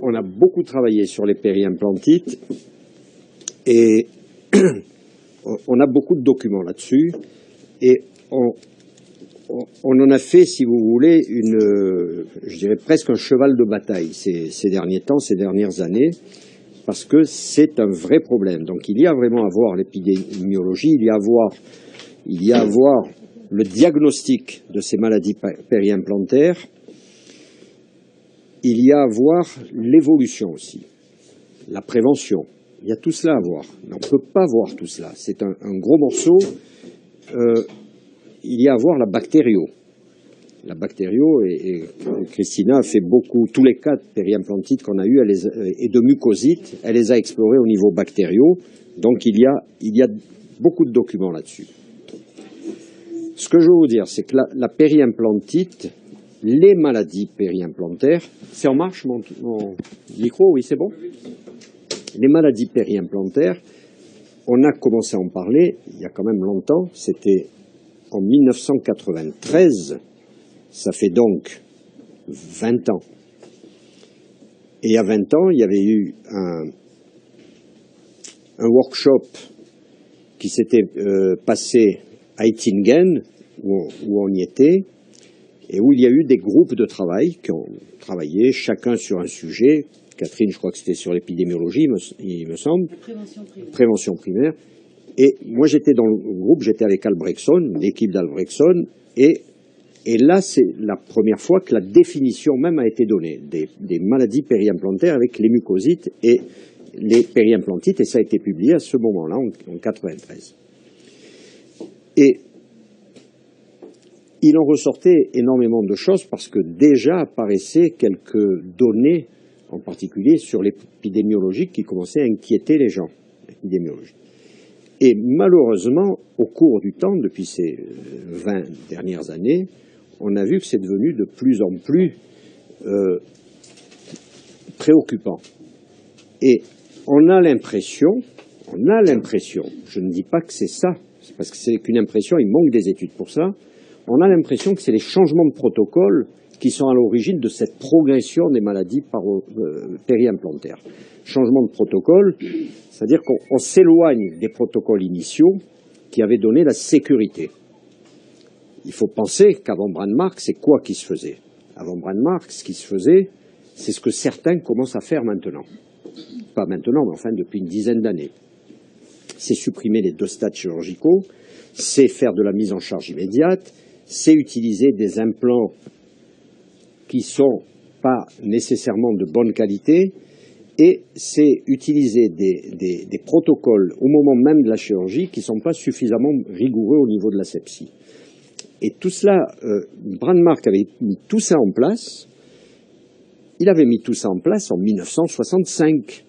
on a beaucoup travaillé sur les périimplantites et on a beaucoup de documents là-dessus et on en a fait, si vous voulez, je dirais presque un cheval de bataille ces derniers temps, ces dernières années, parce que c'est un vrai problème. Donc il y a vraiment à voir l'épidémiologie, il y a à voir le diagnostic de ces maladies périimplantaires, il y a à voir l'évolution aussi, la prévention. Il y a tout cela à voir. Mais on ne peut pas voir tout cela. C'est un gros morceau. Il y a à voir la bactério. La bactério, et Christina a fait tous les cas de périimplantites qu'on a eus et de mucosite, elle les a explorés au niveau bactério. Donc il y a beaucoup de documents là-dessus. Ce que je veux vous dire, c'est que la périimplantite, les maladies périimplantaires, c'est en marche mon micro, oui c'est bon? Les maladies périimplantaires, on a commencé à en parler il y a quand même longtemps, c'était en 1993, ça fait donc 20 ans. Et il y a 20 ans, il y avait eu un workshop qui s'était passé à Ettingen, où on y était, et où il y a eu des groupes de travail qui ont travaillé, chacun sur un sujet. Catherine, je crois que c'était sur l'épidémiologie, il me semble. Prévention primaire. Et moi, j'étais dans le groupe, j'étais avec Albrechtson, l'équipe d'Albrechtson, et là, c'est la première fois que la définition même a été donnée des maladies périimplantaires avec les mucosites et les périimplantites, et ça a été publié à ce moment-là, en 93. Et il en ressortait énormément de choses parce que déjà apparaissaient quelques données, en particulier sur l'épidémiologie, qui commençaient à inquiéter les gens, l'épidémiologie. Et malheureusement, au cours du temps, depuis ces 20 dernières années, on a vu que c'est devenu de plus en plus préoccupant. Et on a l'impression, je ne dis pas que c'est ça, c'est parce que c'est qu'une impression, il manque des études pour ça, on a l'impression que c'est les changements de protocole qui sont à l'origine de cette progression des maladies périimplantaires. Changement de protocole, c'est-à-dire qu'on s'éloigne des protocoles initiaux qui avaient donné la sécurité. Il faut penser qu'avant Brandmark, c'est quoi qui se faisait? Avant Brandmark, ce qui se faisait, c'est ce que certains commencent à faire maintenant. Pas maintenant, mais enfin depuis une dizaine d'années. C'est supprimer les 2 stades chirurgicaux, c'est faire de la mise en charge immédiate, c'est utiliser des implants qui ne sont pas nécessairement de bonne qualité, et c'est utiliser des protocoles au moment même de la chirurgie qui ne sont pas suffisamment rigoureux au niveau de l'asepsie. Et tout cela, Brandmark avait mis tout ça en place. Il avait mis tout ça en place en 1965.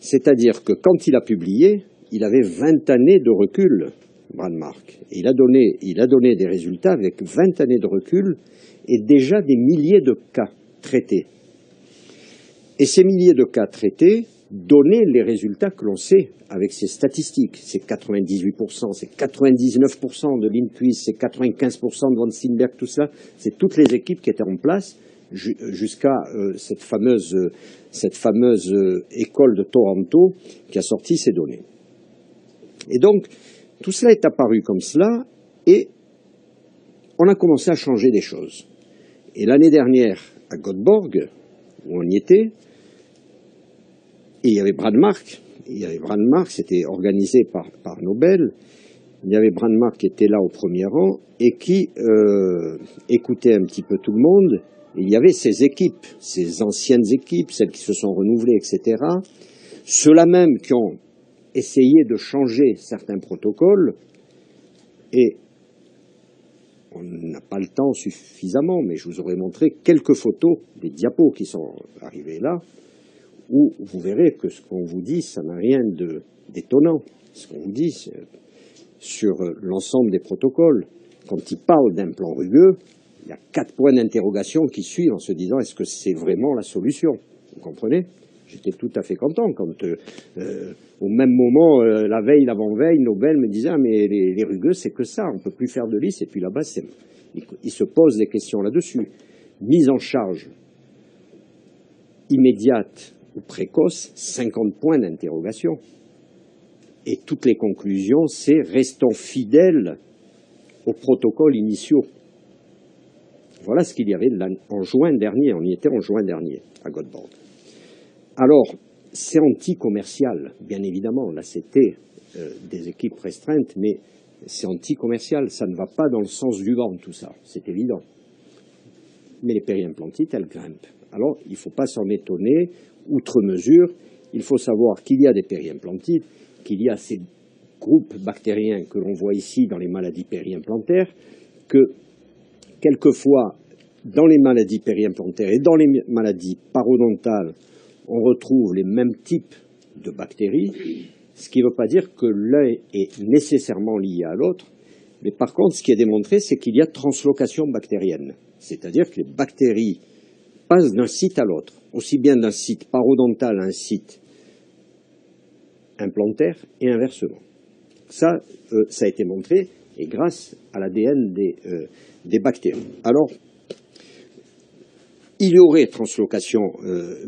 C'est-à-dire que quand il a publié, il avait 20 années de recul, Brandmark. Et il a donné des résultats avec 20 années de recul et déjà des milliers de cas traités. Et ces milliers de cas traités donnaient les résultats que l'on sait avec ces statistiques. C'est 98%, c'est 99% de Lindquist, c'est 95% de Von Steenberg, tout cela. C'est toutes les équipes qui étaient en place jusqu'à cette fameuse école de Toronto qui a sorti ces données. Et donc, tout cela est apparu comme cela et on a commencé à changer des choses. Et l'année dernière, à Göteborg, où on y était, et il y avait Brandmark, c'était organisé par Nobel, il y avait Brandmark qui était là au premier rang et qui écoutait un petit peu tout le monde. Et il y avait ces équipes, ces anciennes équipes, celles qui se sont renouvelées, etc. Ceux-là même qui ont essayé de changer certains protocoles, et on n'a pas le temps suffisamment, mais je vous aurais montré quelques photos, des diapos qui sont arrivées là, où vous verrez que ce qu'on vous dit, ça n'a rien d'étonnant. Ce qu'on vous dit sur l'ensemble des protocoles, quand il parle d'implants rugueux, il y a 4 points d'interrogation qui suivent en se disant est-ce que c'est vraiment la solution? Vous comprenez? J'étais tout à fait content quand, au même moment, la veille, l'avant-veille, Nobel me disait ah, mais les rugueux, c'est que ça, on ne peut plus faire de lisse, et puis là-bas, il se pose des questions là-dessus. Mise en charge immédiate ou précoce, 50 points d'interrogation. Et toutes les conclusions, c'est restons fidèles aux protocoles initiaux. Voilà ce qu'il y avait en juin dernier, on y était en juin dernier à Göteborg. Alors, c'est anti-commercial, bien évidemment, là c'était des équipes restreintes, mais c'est anti-commercial, ça ne va pas dans le sens du vent tout ça, c'est évident. Mais les périimplantites, elles grimpent. Alors, il ne faut pas s'en étonner, outre mesure, il faut savoir qu'il y a des périimplantites, qu'il y a ces groupes bactériens que l'on voit ici dans les maladies périimplantaires, que quelquefois, dans les maladies périimplantaires et dans les maladies parodontales, on retrouve les mêmes types de bactéries, ce qui ne veut pas dire que l'un est nécessairement lié à l'autre, mais par contre, ce qui est démontré, c'est qu'il y a translocation bactérienne, c'est-à-dire que les bactéries passent d'un site à l'autre, aussi bien d'un site parodontal à un site implantaire et inversement. Ça a été montré, et grâce à l'ADN des bactéries. Alors, il y aurait translocation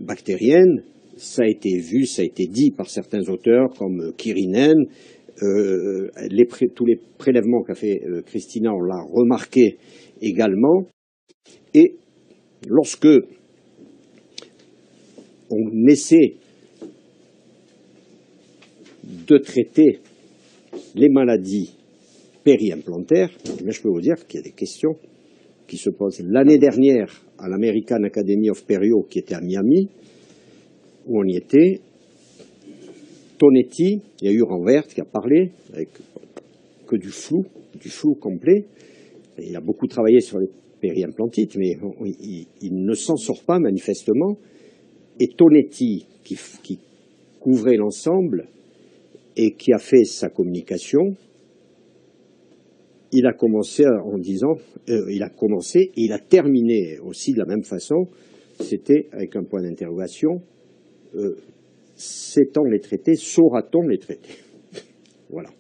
bactérienne, ça a été vu, ça a été dit par certains auteurs comme Kirinen, tous les prélèvements qu'a fait Christina, on l'a remarqué également, et lorsque on essaie de traiter les maladies périimplantaires, mais je peux vous dire qu'il y a des questions qui se posent. L'année dernière, à l'American Academy of Perio, qui était à Miami, où on y était, Tonetti, il y a eu Ranvert qui a parlé, avec que du flou complet. Et il a beaucoup travaillé sur les périimplantites, mais il ne s'en sort pas manifestement. Et Tonetti, qui couvrait l'ensemble et qui a fait sa communication, il a commencé en disant, il a commencé et il a terminé aussi de la même façon, c'était avec un point d'interrogation, sait-on les traiter, saura-t-on les traiter? Voilà.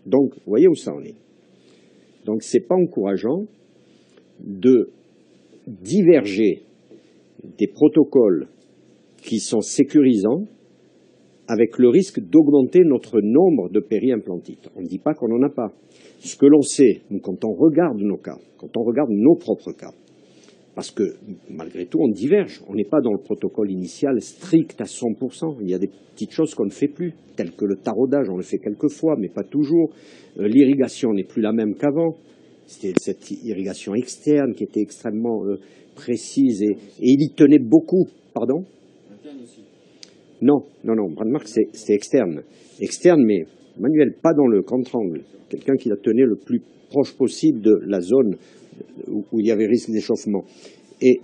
Donc, vous voyez où ça en est. Donc, c'est pas encourageant de diverger des protocoles qui sont sécurisants avec le risque d'augmenter notre nombre de périimplantites. On ne dit pas qu'on n'en a pas. Ce que l'on sait, nous, quand on regarde nos cas, quand on regarde nos propres cas, parce que malgré tout, on diverge. On n'est pas dans le protocole initial strict à 100%. Il y a des petites choses qu'on ne fait plus, telles que le taraudage, on le fait quelquefois, mais pas toujours. L'irrigation n'est plus la même qu'avant. C'était cette irrigation externe qui était extrêmement précise et il y tenait beaucoup. Pardon ? Interne aussi. Non, Brandmark, c'est externe. Externe, mais manuel, pas dans le quadrangle. Quelqu'un qui la tenait le plus proche possible de la zone où il y avait risque d'échauffement. Et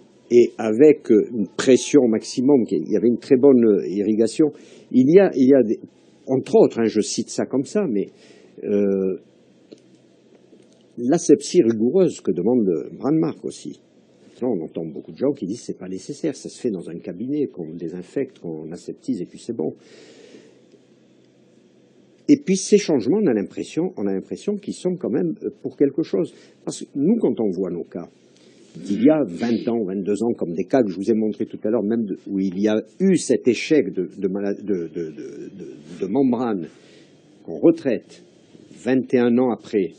avec une pression maximum, il y avait une très bonne irrigation. Il y a des, entre autres, je cite ça comme ça, mais l'asepsie rigoureuse que demande Brandmark aussi. Là, on entend beaucoup de gens qui disent que ce n'est pas nécessaire, ça se fait dans un cabinet, qu'on désinfecte, qu'on aseptise et puis c'est bon. Et puis ces changements, on a l'impression qu'ils sont quand même pour quelque chose. Parce que nous, quand on voit nos cas, d'il y a 20 ans, 22 ans, comme des cas que je vous ai montrés tout à l'heure, même où il y a eu cet échec de membrane qu'on retraite 21 ans après,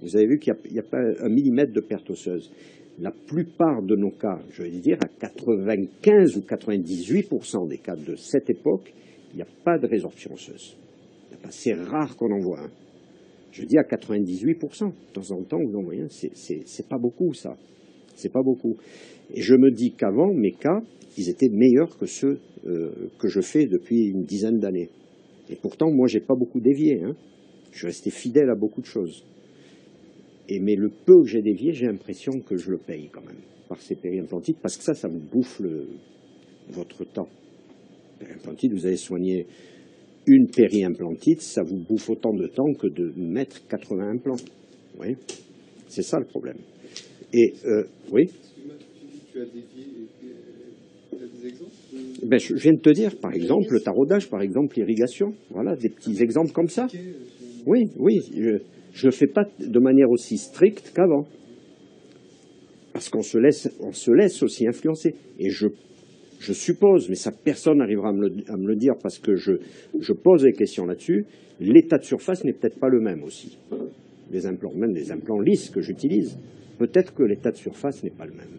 vous avez vu qu'il n'y a pas un millimètre de perte osseuse. La plupart de nos cas, je vais dire à 95 ou 98% des cas de cette époque, il n'y a pas de résorption osseuse. C'est rare qu'on en voit un. Je dis à 98%. De temps en temps, vous en voyez un. C'est pas beaucoup, ça. C'est pas beaucoup. Et je me dis qu'avant, mes cas, ils étaient meilleurs que ceux que je fais depuis une dizaine d'années. Et pourtant, moi, j'ai pas beaucoup dévié. Je suis resté fidèle à beaucoup de choses. Mais le peu que j'ai dévié, j'ai l'impression que je le paye quand même par ces périimplantites, parce que ça me bouffe votre temps. Périimplantite, vous avez soigné une périimplantite, ça vous bouffe autant de temps que de mettre 80 implants. Vous voyez ? C'est ça le problème. Et, oui ? Tu as dévié, tu as des exemples Ben, je viens de te dire, par exemple, le taraudage, par exemple, l'irrigation. Voilà, des petits exemples comme ça. Oui, je ne le fais pas de manière aussi stricte qu'avant. Parce qu'on se laisse aussi influencer. Et je je suppose, mais ça personne n'arrivera à me le dire parce que je pose des questions là-dessus, l'état de surface n'est peut-être pas le même aussi. Les implants, même les implants lisses que j'utilise, peut-être que l'état de surface n'est pas le même.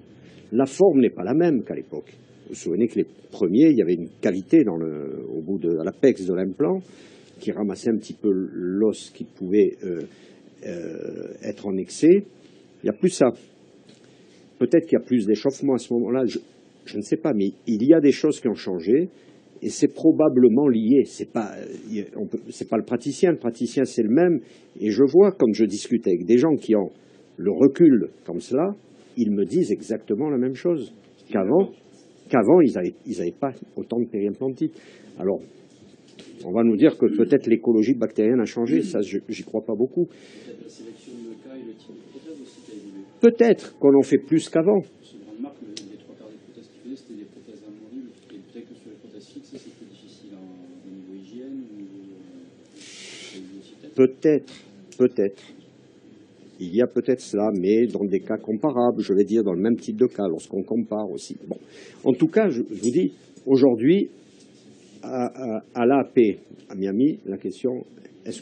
La forme n'est pas la même qu'à l'époque. Vous vous souvenez que les premiers, il y avait une cavité à l'apex de l'implant qui ramassait un petit peu l'os qui pouvait être en excès. Il n'y a plus ça. Peut-être qu'il y a plus d'échauffement à ce moment-là, je ne sais pas, mais il y a des choses qui ont changé et c'est probablement lié. C'est pas le praticien c'est le même. Et je vois, quand je discute avec des gens qui ont le recul comme cela, ils me disent exactement la même chose qu'avant, ils n'avaient pas autant de périimplantite. Alors, on va nous dire que peut-être l'écologie bactérienne a changé, ça j'y crois pas beaucoup. Peut-être la sélection de cas et le type de prothèse aussi qui a évolué. Peut-être qu'on en fait plus qu'avant. Sur une grande marque, les 3/4 des prothèses qu'ils faisaient, c'était des prothèses amovibles. Et peut-être que sur les prothèses fixes, c'est plus difficile au niveau hygiène, au niveau Peut-être. Il y a peut-être cela, mais dans des cas comparables, je vais dire dans le même type de cas, lorsqu'on compare aussi. Bon. En tout cas, je vous dis, aujourd'hui, à l'AP, à Miami, la question, est-ce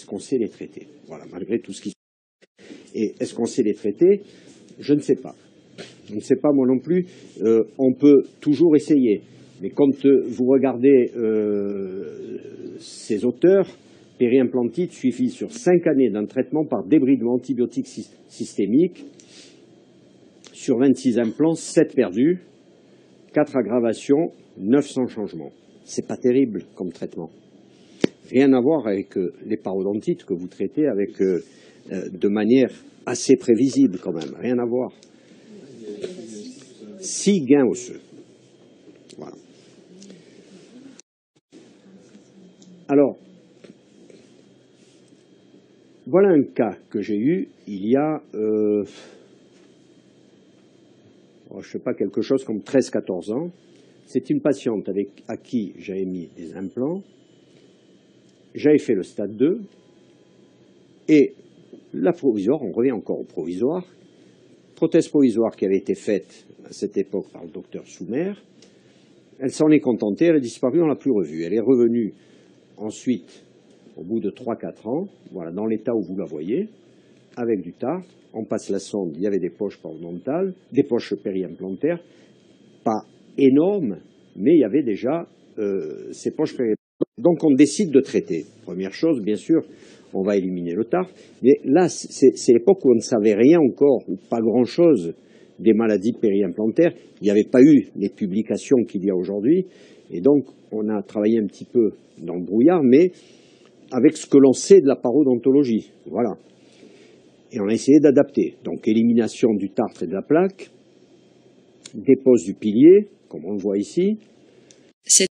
qu'on sait les traiter? Voilà, malgré tout ce qui se passe. Et est-ce qu'on sait les traiter? Je ne sais pas. Je ne sais pas moi non plus. On peut toujours essayer. Mais quand vous regardez ces auteurs, périimplantite suivie sur 5 années d'un traitement par débridement antibiotique systémique, sur 26 implants, 7 perdus, 4 aggravations, 900 changements. C'est pas terrible comme traitement. Rien à voir avec les parodontites que vous traitez avec de manière assez prévisible quand même. Rien à voir. 6 gains osseux. Voilà. Alors, voilà un cas que j'ai eu il y a, je ne sais pas, quelque chose comme 13-14 ans. C'est une patiente à qui j'avais mis des implants. J'avais fait le stade 2. Et la provisoire, on revient encore au provisoire, prothèse provisoire qui avait été faite à cette époque par le docteur Soumer. Elle s'en est contentée, elle a disparu, on ne l'a plus revue. Elle est revenue ensuite, au bout de 3-4 ans, voilà, dans l'état où vous la voyez, avec du tartre. On passe la sonde, il y avait des poches parodontales, des poches périimplantaires, pas énormes, mais il y avait déjà ces poches périimplantaires. Donc on décide de traiter. Première chose, bien sûr, on va éliminer le tartre. Mais là, c'est l'époque où on ne savait rien encore, ou pas grand-chose, des maladies périimplantaires. Il n'y avait pas eu les publications qu'il y a aujourd'hui. Et donc, on a travaillé un petit peu dans le brouillard, mais avec ce que l'on sait de la parodontologie. Voilà. Et on a essayé d'adapter. Donc, élimination du tartre et de la plaque, dépose du pilier, comme on le voit ici.